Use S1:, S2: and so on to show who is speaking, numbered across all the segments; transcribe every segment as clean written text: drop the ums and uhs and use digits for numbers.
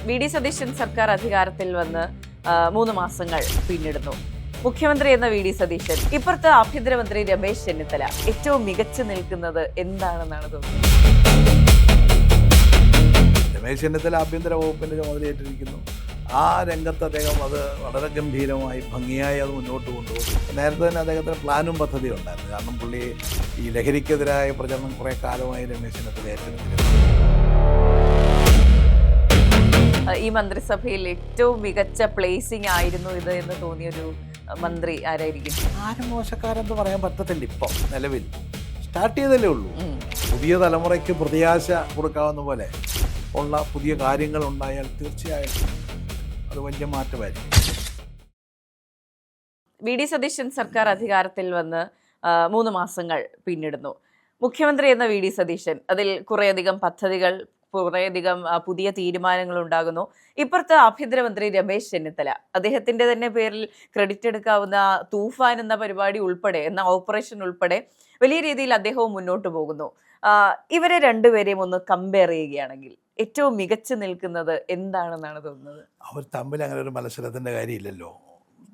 S1: VD. Satheesan സർക്കാർ അധികാരത്തിൽ വന്ന് 3 മാസങ്ങൾ പിന്നിടുന്നു. മുഖ്യമന്ത്രി എന്ന വി.ഡി. സതീശൻ, ഇപ്പുറത്ത് ആഭ്യന്തരമന്ത്രി രമേശ് ചെന്നിത്തല ഏറ്റവും മികച്ചു നിൽക്കുന്നത് എന്താണെന്നാണ് തോന്നുന്നത്?
S2: രമേശ് ചെന്നിത്തല ആഭ്യന്തര വകുപ്പിൻ്റെ ചുമതലയേറ്റിരിക്കുന്നു. ആ രംഗത്ത് അദ്ദേഹം അത് വളരെ ഗംഭീരമായി ഭംഗിയായി അത് മുന്നോട്ട് കൊണ്ടുപോകും. നേരത്തെ തന്നെ അദ്ദേഹത്തിന് പ്ലാനും പദ്ധതിയും ഉണ്ടായിരുന്നു. കാരണം പുള്ളി ഈ ലഹരിക്കെതിരായ പ്രചരണം കുറേ കാലമായി രമേശ് ചെന്നിത്തല ഏറ്റെടുത്തിരുന്നു.
S1: ഈ മന്ത്രിസഭയിൽ ഏറ്റവും മികച്ച പ്ലേസിംഗ് ആയിരുന്നു ഇത് എന്ന് തോന്നിയൊരു മന്ത്രി ആരായിരിക്കും?
S2: ആരും മോശക്കാരെന്ന് പറയാൻ പറ്റത്തില്ല. ഇപ്പം നിലവിൽ സ്റ്റാർട്ട് ചെയ്തല്ലേ ഉള്ളൂ. പുതിയ തലമുറയ്ക്ക് പ്രത്യാശ കൊടുക്കാവുന്ന പോലെ ഉള്ള പുതിയ കാര്യങ്ങൾ ഉണ്ടായാൽ തീർച്ചയായിട്ടും അത് വലിയ മാറ്റമായിരിക്കും.
S1: വി.ഡി. സതീശൻ സർക്കാർ അധികാരത്തിൽ വന്ന് 3 മാസങ്ങൾ പിന്നിടുന്നു. മുഖ്യമന്ത്രി എന്ന വി.ഡി. സതീശൻ, അതിൽ കുറേയധികം പദ്ധതികൾ, കുറേയധികം പുതിയ തീരുമാനങ്ങൾ ഉണ്ടാകുന്നു. ഇപ്പുറത്ത് ആഭ്യന്തരമന്ത്രി രമേശ് ചെന്നിത്തല, അദ്ദേഹത്തിന്റെ തന്നെ പേരിൽ ക്രെഡിറ്റ് എടുക്കാവുന്ന തൂഫാൻ എന്ന പരിപാടി ഉൾപ്പെടെ, എന്ന ഓപ്പറേഷൻ ഉൾപ്പെടെ വലിയ രീതിയിൽ അദ്ദേഹവും മുന്നോട്ട് പോകുന്നു. ഇവരെ രണ്ടുപേരെയും ഒന്ന് കമ്പയർ ചെയ്യുകയാണെങ്കിൽ ഏറ്റവും മികച്ചു നിൽക്കുന്നത് എന്താണെന്നാണ് തോന്നുന്നത്?
S2: അവർ തമ്മിൽ അങ്ങനെ ഒരു മത്സരത്തിൻ്റെ കാര്യമില്ലല്ലോ.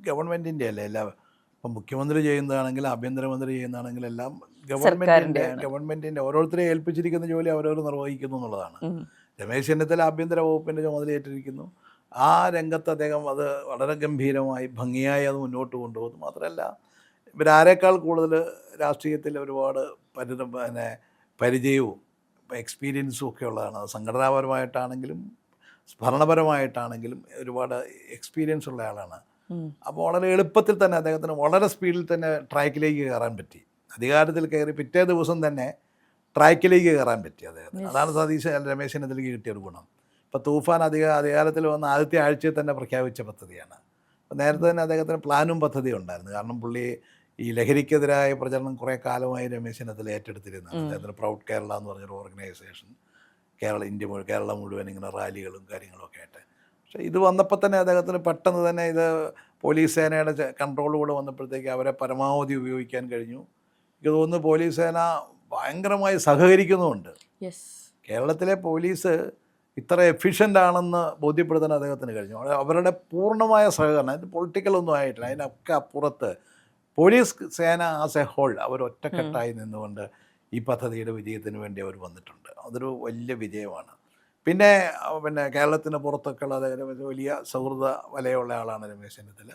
S2: ഗവൺമെൻറ്റിൻ്റെ അല്ലേ എല്ലാം. ഇപ്പം മുഖ്യമന്ത്രി ചെയ്യുന്നതാണെങ്കിലും ആഭ്യന്തരമന്ത്രി ചെയ്യുന്നതാണെങ്കിലും എല്ലാം ഗവൺമെൻറ്റിൻ്റെ ഓരോരുത്തരെ ഏൽപ്പിച്ചിരിക്കുന്ന ജോലി അവരവർ നിർവഹിക്കുന്നു എന്നുള്ളതാണ്. രമേശ് ചെന്നിത്തല ആഭ്യന്തര വകുപ്പിൻ്റെ ചുമതലയേറ്റിരിക്കുന്നു. ആ രംഗത്ത് അദ്ദേഹം അത് വളരെ ഗംഭീരമായി ഭംഗിയായി അത് മുന്നോട്ട് കൊണ്ടുപോകുന്നു. മാത്രമല്ല, ഇവരാരേക്കാൾ കൂടുതൽ രാഷ്ട്രീയത്തിൽ ഒരുപാട് പരിചയവും എക്സ്പീരിയൻസും ഒക്കെ ഉള്ളതാണ്. സംഘടനാപരമായിട്ടാണെങ്കിലും ഭരണപരമായിട്ടാണെങ്കിലും ഒരുപാട് എക്സ്പീരിയൻസ് ഉള്ള ആളാണ്. അപ്പോൾ വളരെ എളുപ്പത്തിൽ തന്നെ അദ്ദേഹത്തിന് വളരെ സ്പീഡിൽ തന്നെ ട്രാക്കിലേക്ക് കയറാൻ പറ്റി. അധികാരത്തിൽ കയറി പിറ്റേ ദിവസം തന്നെ ട്രാക്കിലേക്ക് കയറാൻ പറ്റി അദ്ദേഹത്തിന്. അതാണ് രമേശ് ചെന്നിത്തലയ്ക്ക് കിട്ടിയൊരു ഗുണം. ഇപ്പോൾ തൂഫാൻ അധികാരത്തിൽ വന്ന ആദ്യത്തെ ആഴ്ചയിൽ തന്നെ പ്രഖ്യാപിച്ച പദ്ധതിയാണ്. അപ്പോൾ നേരത്തെ തന്നെ അദ്ദേഹത്തിന് പ്ലാനും പദ്ധതിയും ഉണ്ടായിരുന്നു. കാരണം പുള്ളി ഈ ലഹരിക്കെതിരായ പ്രചരണം കുറേ കാലമായി രമേശ് ചെന്നിത്തല ഏറ്റെടുത്തിരുന്നത്. അദ്ദേഹത്തിന് പ്രൗഡ് കേരള എന്ന് പറഞ്ഞൊരു ഓർഗനൈസേഷൻ, കേരളം മുഴുവൻ ഇങ്ങനെ റാലികളും കാര്യങ്ങളൊക്കെ ആയിട്ട്. പക്ഷേ ഇത് വന്നപ്പോൾ തന്നെ അദ്ദേഹത്തിന് പെട്ടെന്ന് തന്നെ ഇത് പോലീസ് സേനയുടെ കൺട്രോളിലൂടെ വന്നപ്പോഴത്തേക്ക് അവരെ പരമാവധി ഉപയോഗിക്കാൻ കഴിഞ്ഞു. എനിക്ക് തോന്നുന്നു പോലീസ് സേന ഭയങ്കരമായി സഹകരിക്കുന്നുമുണ്ട്. കേരളത്തിലെ പോലീസ് ഇത്ര എഫിഷ്യൻ്റ് ആണെന്ന് ബോധ്യപ്പെടുത്താൻ അദ്ദേഹത്തിന് കഴിഞ്ഞു. അവരുടെ പൂർണ്ണമായ സഹകരണം, അതിന് പൊളിറ്റിക്കലൊന്നും ആയിട്ടില്ല. അതിനൊക്കെ അപ്പുറത്ത് പോലീസ് സേന ആസ് എ ഹോൾ അവർ ഒറ്റക്കെട്ടായി നിന്നുകൊണ്ട് ഈ പദ്ധതിയുടെ വിജയത്തിന് വേണ്ടി അവർ വന്നിട്ടുണ്ട്. അതൊരു വലിയ വിജയമാണ്. പിന്നെ കേരളത്തിന് പുറത്തൊക്കെയുള്ള വലിയ സൗഹൃദ വലയുള്ള ആളാണ് രമേശ് ചെന്നിത്തല.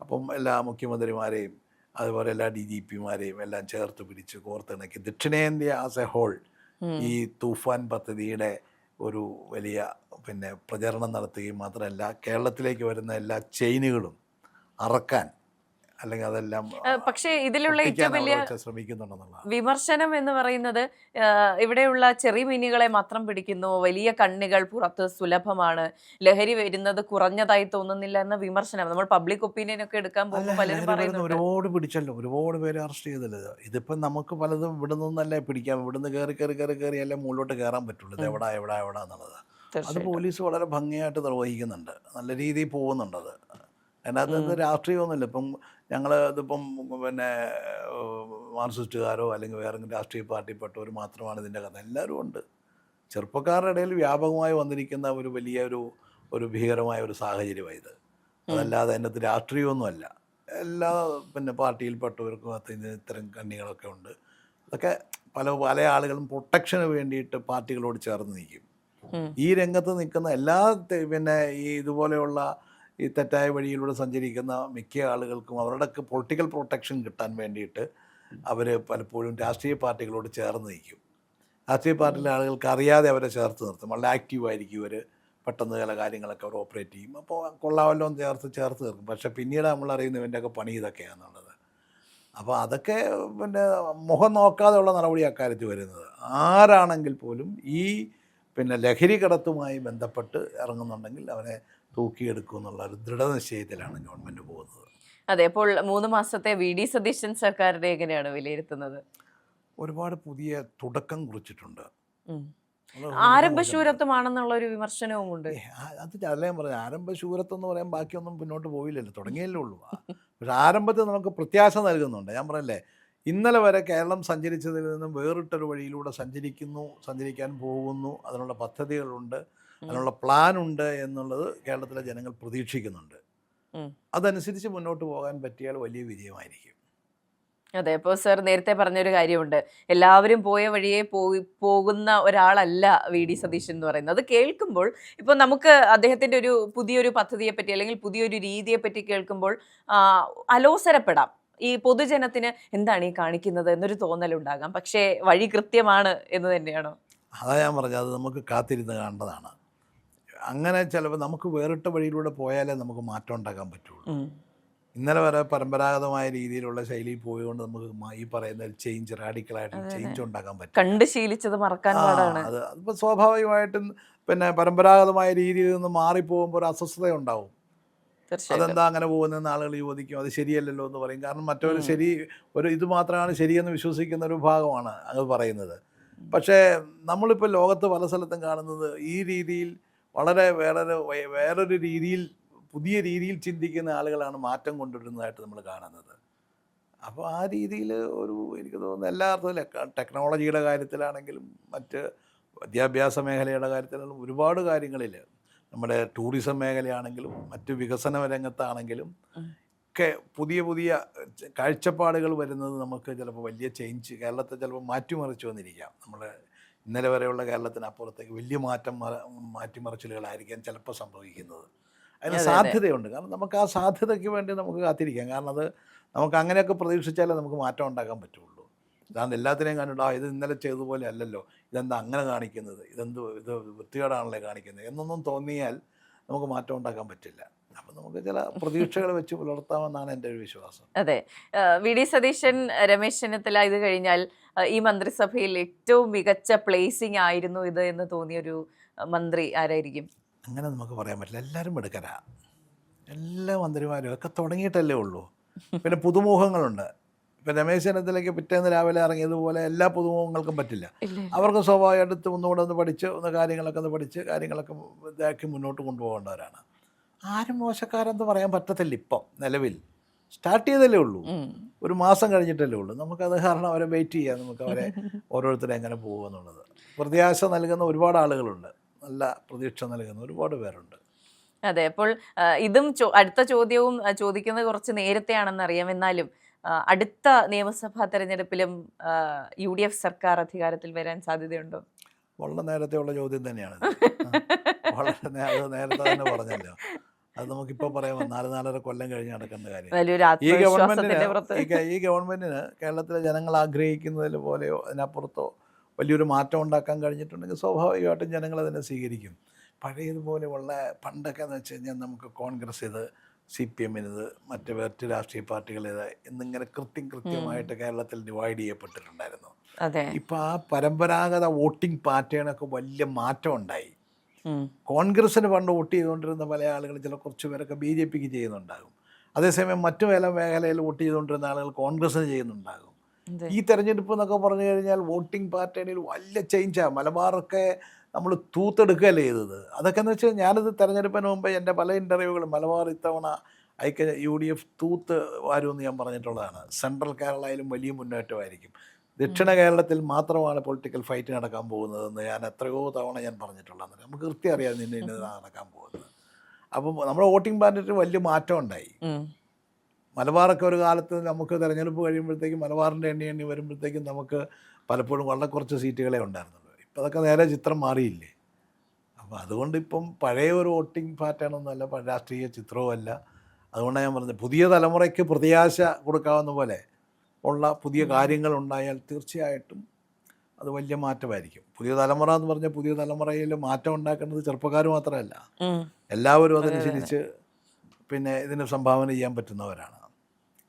S2: അപ്പം എല്ലാ മുഖ്യമന്ത്രിമാരെയും അതുപോലെ എല്ലാ DGPമാരെയും എല്ലാം ചേർത്ത് പിടിച്ച് കോർത്തിണക്കി ദക്ഷിണേന്ത്യ ആസ് എ ഹോൾ ഈ തൂഫാൻ പദ്ധതിയുടെ ഒരു വലിയ പ്രചരണം നടത്തുകയും മാത്രമല്ല, കേരളത്തിലേക്ക് വരുന്ന എല്ലാ ചെയിനുകളും അറക്കാൻ അല്ലെങ്കിൽ അതെല്ലാം.
S1: പക്ഷേ ഇതിലുള്ള ഏറ്റവും വലിയ
S2: ശ്രമിക്കുന്നുണ്ടെന്നുള്ള
S1: വിമർശനം എന്ന് പറയുന്നത്, ഇവിടെയുള്ള ചെറിയ മീനുകളെ മാത്രം പിടിക്കുന്നു, വലിയ കണ്ണികൾ പുറത്ത് സുലഭമാണ്, ലഹരി വരുന്നത് കുറഞ്ഞതായി തോന്നുന്നില്ല എന്ന വിമർശനം നമ്മൾ പബ്ലിക് ഒപ്പീനിയൻ ഒക്കെ എടുക്കാൻ പോകുമ്പോൾ പലരും പറയുന്നു.
S2: ഒരുപാട് പിടിച്ചല്ലോ, ഒരുപാട് പേര് അറസ്റ്റ് ചെയ്തല്ലോ. ഇതിപ്പം നമുക്ക് പലതും ഇവിടെ നിന്നല്ലേ പിടിക്കാം, ഇവിടുന്ന് കയറി അല്ലേ മുകളിലോട്ട് കയറാൻ പറ്റുള്ളൂ. ഇത് എവിടാ എന്നുള്ളത് അത് പോലീസ് വളരെ ഭംഗിയായിട്ട് നിർവഹിക്കുന്നുണ്ട്. നല്ല രീതിയിൽ പോകുന്നുണ്ടത്. അതിനകത്ത് രാഷ്ട്രീയമൊന്നുമില്ല. ഇപ്പം ഞങ്ങൾ ഇതിപ്പം മാർക്സിസ്റ്റുകാരോ അല്ലെങ്കിൽ വേറെ രാഷ്ട്രീയ പാർട്ടിപ്പെട്ടവർ മാത്രമാണ് ഇതിൻ്റെ കഥ. എല്ലാവരും ഉണ്ട്. ചെറുപ്പക്കാരുടെ ഇടയിൽ വ്യാപകമായി വന്നിരിക്കുന്ന ഒരു വലിയ ഒരു ഭീകരമായ ഒരു സാഹചര്യമാണ് ഇത്. അതല്ലാതെ അതിനകത്ത് രാഷ്ട്രീയമൊന്നുമല്ല. എല്ലാ പാർട്ടിയിൽപ്പെട്ടവർക്കും അകത്ത് ഇത്തരം കണ്ണികളൊക്കെ ഉണ്ട്. അതൊക്കെ പല ആളുകളും പ്രൊട്ടക്ഷന് വേണ്ടിയിട്ട് പാർട്ടികളോട് ചേർന്ന് നിൽക്കും. ഈ രംഗത്ത് നിൽക്കുന്ന എല്ലാ ഈ ഇതുപോലെയുള്ള ഈ തെറ്റായ വഴിയിലൂടെ സഞ്ചരിക്കുന്ന മിക്ക ആളുകൾക്കും അവരുടെയൊക്കെ പൊളിറ്റിക്കൽ പ്രൊട്ടക്ഷൻ കിട്ടാൻ വേണ്ടിയിട്ട് അവർ പലപ്പോഴും രാഷ്ട്രീയ പാർട്ടികളോട് ചേർന്ന് നിൽക്കും. രാഷ്ട്രീയ പാർട്ടിയിലെ ആളുകൾക്ക് അറിയാതെ അവരെ ചേർത്ത് നിർത്തും. വളരെ ആക്റ്റീവായിരിക്കും ഇവർ. പെട്ടെന്ന് ചില കാര്യങ്ങളൊക്കെ അവർ ഓപ്പറേറ്റ് ചെയ്യും. അപ്പോൾ കൊള്ളാമല്ലോ ചേർത്ത് നിർത്തും. പക്ഷേ പിന്നീട് നമ്മൾ അറിയുന്ന ഇവൻ്റെയൊക്കെ പണി ഇതൊക്കെയാണെന്നുള്ളത്. അപ്പോൾ അതൊക്കെ മുഖം നോക്കാതെയുള്ള നടപടി അക്കാര്യത്തിൽ വരുന്നത്. ആരാണെങ്കിൽ പോലും ഈ ലഹരി കടത്തുമായി ബന്ധപ്പെട്ട് ഇറങ്ങുന്നുണ്ടെങ്കിൽ അവരെ തൂക്കിയെടുക്കും എന്നുള്ള ഒരു ദൃഢനിശ്ചയത്തിലാണ് ഗവൺമെൻറ് പോകുന്നത്.
S1: അതെ. അപ്പോൾ 3 മാസത്തെ വി.ഡി. സതീശൻ സർക്കാരിനെ എങ്ങനെയാണ് വിലയിരുത്തുന്നത്?
S2: ഒരുപാട് പുതിയ തുടക്കം കുറിച്ചിട്ടുണ്ട്.
S1: ആരംഭശൂരത്വമാണെന്നുള്ള ഒരു വിമർശനവും ഉണ്ട്.
S2: അത് ഞാൻ പറയാം, ആരംഭശൂരത്വം എന്ന് പറയാൻ ബാക്കിയൊന്നും മുന്നോട്ട് പോയില്ലല്ലോ, തുടങ്ങിയല്ലേ ഉള്ളൂ. പക്ഷെ ആരംഭത്തിൽ നമുക്ക് പ്രത്യാശ നൽകുന്നുണ്ട്. ഞാൻ പറയല്ലേ, ഇന്നലെ വരെ കേരളം സഞ്ചരിച്ചതിൽ നിന്നും വേറിട്ടൊരു വഴിയിലൂടെ സഞ്ചരിക്കാൻ പോകുന്നു. അതിനുള്ള പദ്ധതികളുണ്ട്. അതിനുള്ള പ്ലാൻ ഉണ്ട് എന്നുള്ളത് കേരളത്തിലെ ജനങ്ങൾ പ്രതീക്ഷിക്കുന്നുണ്ട്. അതനുസരിച്ച് മുന്നോട്ട് പോകാൻ പറ്റിയാൽ വലിയ വിജയമായിരിക്കും.
S1: അതെ, ഇപ്പോൾ സർ നേരത്തെ പറഞ്ഞൊരു കാര്യമുണ്ട്, എല്ലാവരും പോയ വഴിയെ പോകുന്ന ഒരാളല്ല VD സതീശൻ എന്ന് പറയുന്നത്. അത് കേൾക്കുമ്പോൾ ഇപ്പോൾ നമുക്ക് അദ്ദേഹത്തിൻ്റെ ഒരു പുതിയൊരു പദ്ധതിയെ പറ്റി അല്ലെങ്കിൽ പുതിയൊരു രീതിയെ പറ്റി കേൾക്കുമ്പോൾ അലോസരപ്പെടാം. ഈ പൊതുജനത്തിന് എന്താണ് ഈ കാണിക്കുന്നത് എന്നൊരു തോന്നലുണ്ടാകാം. പക്ഷേ വഴി കൃത്യമാണ് എന്ന് തന്നെയാണോ?
S2: അതാ ഞാൻ പറഞ്ഞത്, അത് നമുക്ക് കാത്തിരുന്ന് കാണേണ്ടതാണ്. അങ്ങനെ ചിലപ്പോൾ നമുക്ക് വേറിട്ട വഴിയിലൂടെ പോയാലേ നമുക്ക് മാറ്റം ഉണ്ടാക്കാൻ പറ്റുള്ളൂ. ഇന്നലെ വരെ പരമ്പരാഗതമായ രീതിയിലുള്ള ശൈലിയിൽ പോയതുകൊണ്ട് നമുക്ക് ഈ പറയുന്ന ചേഞ്ച്, റാഡിക്കലായിട്ട് ചേഞ്ച് ഉണ്ടാക്കാൻ പറ്റും.
S1: കണ്ട് ശീലിച്ചത് മറക്കാൻ പാടാണ്.
S2: അത് അതിപ്പോൾ സ്വാഭാവികമായിട്ടും പിന്നെ പരമ്പരാഗതമായ രീതിയിൽ നിന്ന് മാറിപ്പോകുമ്പോൾ ഒരു അസ്വസ്ഥത ഉണ്ടാവും. അതെന്താ അങ്ങനെ പോകുന്നതെന്ന് ആളുകൾ ചോദിക്കും. അത് ശരിയല്ലല്ലോ എന്ന് പറയും. കാരണം മറ്റൊരു ഇത് മാത്രമാണ് ശരിയെന്ന് വിശ്വസിക്കുന്ന ഒരു ഭാഗമാണ് അത് പറയുന്നത്. പക്ഷേ നമ്മളിപ്പോൾ ലോകത്ത് പല സ്ഥലത്തും കാണുന്നത് ഈ രീതിയിൽ വളരെ വേറൊരു രീതിയിൽ, പുതിയ രീതിയിൽ ചിന്തിക്കുന്ന ആളുകളാണ് മാറ്റം കൊണ്ടുവരുന്നതായിട്ട് നമ്മൾ കാണുന്നത്. അപ്പോൾ ആ രീതിയിൽ എനിക്ക് തോന്നുന്നു എല്ലാ അർത്ഥത്തിലും ടെക്നോളജിയുടെ കാര്യത്തിലാണെങ്കിലും മറ്റ് വിദ്യാഭ്യാസ മേഖലയുടെ കാര്യത്തിലാണെങ്കിലും ഒരുപാട് കാര്യങ്ങളിൽ, നമ്മുടെ ടൂറിസം മേഖലയാണെങ്കിലും മറ്റ് വികസന രംഗത്താണെങ്കിലും ഒക്കെ പുതിയ പുതിയ കാഴ്ചപ്പാടുകൾ വരുന്നത് നമുക്ക് ചിലപ്പോൾ വലിയ ചേഞ്ച് കേരളത്തെ ചിലപ്പോൾ മാറ്റിമറിച്ചു വന്നിരിക്കാം. നമ്മുടെ ഇന്നലെ വരെയുള്ള കേരളത്തിനപ്പുറത്തേക്ക് വലിയ മാറ്റിമറിച്ചിലുകളായിരിക്കാം ചിലപ്പോൾ സംഭവിക്കുന്നത്. അതിന് സാധ്യതയുണ്ട്. കാരണം നമുക്ക് ആ സാധ്യതയ്ക്ക് വേണ്ടി നമുക്ക് കാത്തിരിക്കാം. കാരണം അത് നമുക്ക് അങ്ങനെയൊക്കെ പ്രതീക്ഷിച്ചാലേ നമുക്ക് മാറ്റം ഉണ്ടാക്കാൻ പറ്റുള്ളൂ. ഇതാണ് എല്ലാത്തിനെയും കണ്ടിട്ട് ഇത് ഇന്നലെ ചെയ്തതുപോലെ അല്ലല്ലോ, ഇതെന്താ അങ്ങനെ കാണിക്കുന്നത്, ഇത് വൃത്തികേടാണല്ലേ കാണിക്കുന്നത് എന്നൊന്നും തോന്നിയാൽ നമുക്ക് മാറ്റം ഉണ്ടാക്കാൻ പറ്റില്ല. അപ്പം നമുക്ക് ചില പ്രതീക്ഷകൾ വെച്ച് പുലർത്താമെന്നാണ് എൻ്റെ ഒരു വിശ്വാസം.
S1: അതെ, VD സതീശൻ, രമേശ് ചെന്നിത്തല ഇത് കഴിഞ്ഞാൽ ഈ മന്ത്രിസഭയിൽ ഏറ്റവും മികച്ച പ്ലേസിംഗ് ആയിരുന്നു ഇത് എന്ന് തോന്നിയൊരു മന്ത്രി ആരായിരിക്കും?
S2: അങ്ങനെ നമുക്ക് പറയാൻ പറ്റില്ല. എല്ലാവരും എടുക്കരാ, എല്ലാ മന്ത്രിമാരും ഒക്കെ തുടങ്ങിയിട്ടല്ലേ ഉള്ളൂ. പിന്നെ പുതുമുഖങ്ങളുണ്ട്. ഇപ്പം രമേശ് ചെന്നിത്തലയ്ക്ക് പിറ്റേന്ന് രാവിലെ ഇറങ്ങിയതുപോലെ എല്ലാ പുതുമുഖങ്ങൾക്കും പറ്റില്ല. അവർക്ക് സ്വാഭാവികമായിട്ട് ഒന്നുകൂടെ പഠിച്ച് കാര്യങ്ങളൊക്കെ പഠിച്ച് കാര്യങ്ങളൊക്കെ ഇതാക്കി മുന്നോട്ട് കൊണ്ടുപോകേണ്ടവരാണ്. ആരും മോശക്കാരെന്ന് പറയാൻ പറ്റത്തില്ല. ഇപ്പം നിലവിൽ സ്റ്റാർട്ട് ചെയ്തല്ലേ ഉള്ളൂ, ഒരു മാസം കഴിഞ്ഞിട്ടല്ലേ ഉള്ളൂ. നമുക്കത് കാരണം അവരെ വെയിറ്റ് ചെയ്യാം, നമുക്ക് അവരെ ഓരോരുത്തരും എങ്ങനെ പോകുമെന്നുള്ളത്. പ്രത്യാശ നൽകുന്ന ഒരുപാട് ആളുകളുണ്ട്, നല്ല പ്രതീക്ഷ നൽകുന്ന ഒരുപാട് പേരുണ്ട്.
S1: അതെ, അപ്പോൾ ഇതും അടുത്ത ചോദ്യവും ചോദിക്കുന്നത് കുറച്ച് നേരത്തെയാണെന്നറിയാം. എന്നാലും അടുത്ത നിയമസഭാ തെരഞ്ഞെടുപ്പിലും UDF സർക്കാർ അധികാരത്തിൽ വരാൻ സാധ്യതയുണ്ടോ?
S2: വളരെ നേരത്തെയുള്ള ചോദ്യം തന്നെയാണ്. വളരെ നേരത്തെ തന്നെ പറഞ്ഞല്ലോ. അത് നമുക്കിപ്പോൾ പറയാം, 4-4.5 കൊല്ലം കഴിഞ്ഞ് നടക്കേണ്ട കാര്യം. ഈ ഗവൺമെൻറ്റിന് കേരളത്തിലെ ജനങ്ങൾ ആഗ്രഹിക്കുന്നതിൽ പോലെയോ അതിനപ്പുറത്തോ വലിയൊരു മാറ്റം ഉണ്ടാക്കാൻ കഴിഞ്ഞിട്ടുണ്ടെങ്കിൽ സ്വാഭാവികമായിട്ടും ജനങ്ങൾ അതിനെ സ്വീകരിക്കും. പഴയതുപോലെയുള്ള പണ്ടൊക്കെ എന്ന് വെച്ച് കഴിഞ്ഞാൽ നമുക്ക് കോൺഗ്രസ് ഇത്, CPM ഇത്, മറ്റ് രാഷ്ട്രീയ പാർട്ടികളേത് എന്നിങ്ങനെ കൃത്യമായിട്ട് കേരളത്തിൽ ഡിവൈഡ് ചെയ്യപ്പെട്ടിട്ടുണ്ടായിരുന്നു. ഇപ്പം ആ പരമ്പരാഗത വോട്ടിംഗ് പാറ്റേണൊക്കെ വലിയ മാറ്റം ഉണ്ടായി. കോൺഗ്രസ്സിന് പണ്ട് വോട്ട് ചെയ്തുകൊണ്ടിരുന്ന പല ആളുകൾ ചില കുറച്ച് പേരൊക്കെ BJPക്ക് ചെയ്യുന്നുണ്ടാകും. അതേസമയം മറ്റു മേഖലയിൽ വോട്ട് ചെയ്തുകൊണ്ടിരുന്ന ആളുകൾ കോൺഗ്രസ്സിന് ചെയ്യുന്നുണ്ടാകും. ഈ തെരഞ്ഞെടുപ്പ് എന്നൊക്കെ പറഞ്ഞു കഴിഞ്ഞാൽ വോട്ടിംഗ് പാറ്റേണിൽ വലിയ ചേഞ്ചാണ്. മലബാറൊക്കെ നമ്മൾ തൂത്തെടുക്കുകയല്ലേ ചെയ്തത്. അതൊക്കെ എന്ന് വെച്ചാൽ ഞാനിത് തെരഞ്ഞെടുപ്പിന് മുമ്പ് എൻ്റെ പല ഇൻ്റർവ്യൂകളും മലബാർ ഇത്തവണ UDF തൂത്ത് വരുമെന്ന് ഞാൻ പറഞ്ഞിട്ടുള്ളതാണ്. സെൻട്രൽ കേരളയിലും വലിയ മുന്നേറ്റമായിരിക്കും. ദക്ഷിണ കേരളത്തിൽ മാത്രമാണ് പൊളിറ്റിക്കൽ ഫൈറ്റ് നടക്കാൻ പോകുന്നതെന്ന് ഞാൻ എത്രയോ തവണ ഞാൻ പറഞ്ഞിട്ടുള്ളതാണ്. നമുക്ക് കൃത്യം അറിയാം ഇന്നതാണ് നടക്കാൻ പോകുന്നത്. അപ്പം നമ്മുടെ വോട്ടിംഗ് പാറ്റേണിൽ വലിയ മാറ്റം ഉണ്ടായി. മലബാറൊക്കെ ഒരു കാലത്ത് നമുക്ക് തെരഞ്ഞെടുപ്പ് കഴിയുമ്പോഴത്തേക്കും മലബാറിൻ്റെ എണ്ണി വരുമ്പോഴത്തേക്കും നമുക്ക് പലപ്പോഴും വളരെ കുറച്ച് സീറ്റുകളെ ഉണ്ടായിരുന്നുള്ളൂ. ഇപ്പം അതൊക്കെ നേരെ ചിത്രം മാറിയില്ലേ. അപ്പോൾ അതുകൊണ്ട് ഇപ്പം പഴയ ഒരു വോട്ടിംഗ് പാറ്റേണൊന്നുമല്ല, രാഷ്ട്രീയ ചിത്രവും അല്ല. അതുകൊണ്ടാണ് ഞാൻ പറഞ്ഞത്, പുതിയ തലമുറയ്ക്ക് പ്രത്യാശ കൊടുക്കാവുന്ന പോലെ ഉള്ള പുതിയ കാര്യങ്ങളുണ്ടായാൽ തീർച്ചയായിട്ടും അത് വലിയ മാറ്റമായിരിക്കും. പുതിയ തലമുറ എന്ന് പറഞ്ഞാൽ പുതിയ തലമുറയിൽ മാറ്റം ഉണ്ടാക്കേണ്ടത് ചെറുപ്പക്കാർ മാത്രമല്ല, എല്ലാവരും അതനുസരിച്ച് പിന്നെ ഇതിന് സംഭാവന ചെയ്യാൻ പറ്റുന്നവരാണ്.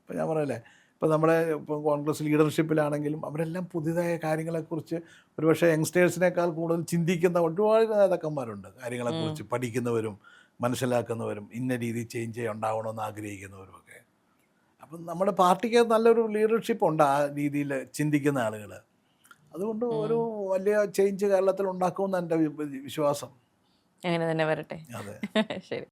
S2: ഇപ്പം ഞാൻ പറയല്ലേ, ഇപ്പം ഇപ്പം കോൺഗ്രസ് ലീഡർഷിപ്പിലാണെങ്കിലും അവരെല്ലാം പുതിയതായ കാര്യങ്ങളെക്കുറിച്ച് ഒരുപക്ഷെ യങ്സ്റ്റേഴ്സിനേക്കാൾ കൂടുതൽ ചിന്തിക്കുന്ന ഒരുപാട് നേതാക്കന്മാരുണ്ട്. കാര്യങ്ങളെക്കുറിച്ച് പഠിക്കുന്നവരും മനസ്സിലാക്കുന്നവരും ഇന്ന രീതി ചേഞ്ച് ഉണ്ടാവണമെന്ന് ആഗ്രഹിക്കുന്നവരുമൊക്കെ. അപ്പം നമ്മുടെ പാർട്ടിക്ക് നല്ലൊരു ലീഡർഷിപ്പ് ഉണ്ട് ആ രീതിയിൽ ചിന്തിക്കുന്ന ആളുകൾ. അതുകൊണ്ട് ഒരു വലിയ ചേഞ്ച് കേരളത്തിൽ ഉണ്ടാക്കുമെന്ന് എൻ്റെ വിശ്വാസം.
S1: അങ്ങനെ തന്നെ വരട്ടെ.
S2: അതെ,
S1: ശരി.